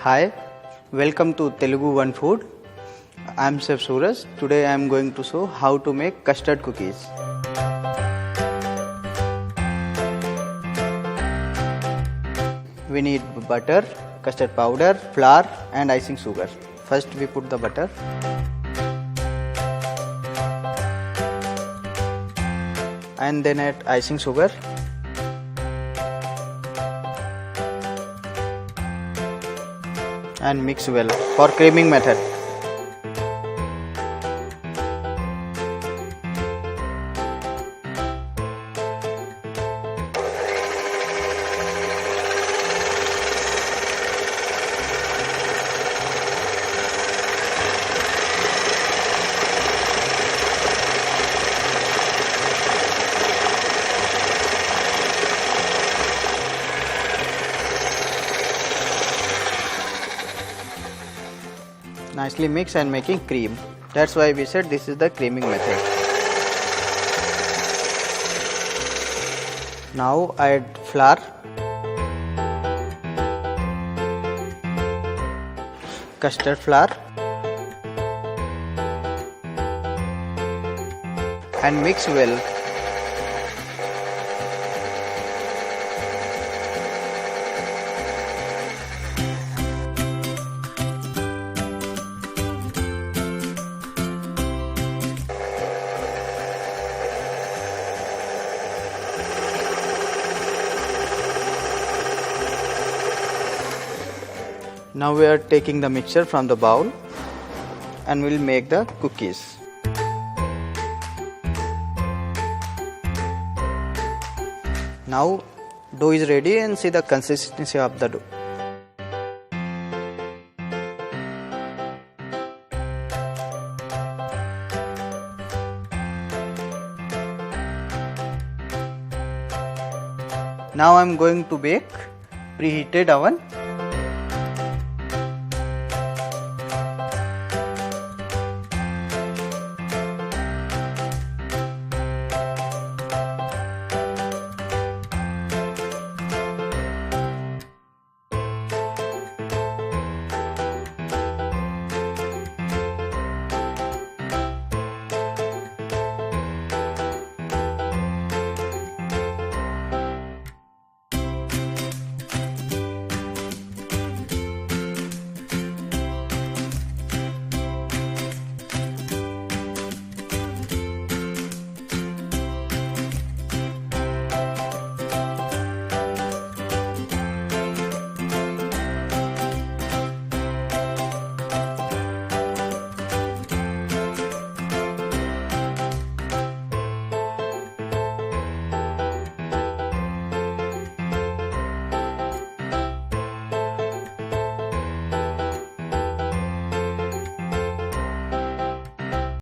Hi, welcome to TeluguOne Food. I am Chef Suraj. Today I am going to show how to make custard cookies. We need butter, custard powder, flour and icing sugar. First we put the butter. And then add icing sugar. And mix well for creaming method. Nicely mix and making cream. That's why we said this is the creaming method. Now add flour, custard flour and mix well. Now we are taking the mixture from the bowl and we will make the cookies. Now dough is ready and see the consistency of the dough. Now I am going to bake preheated oven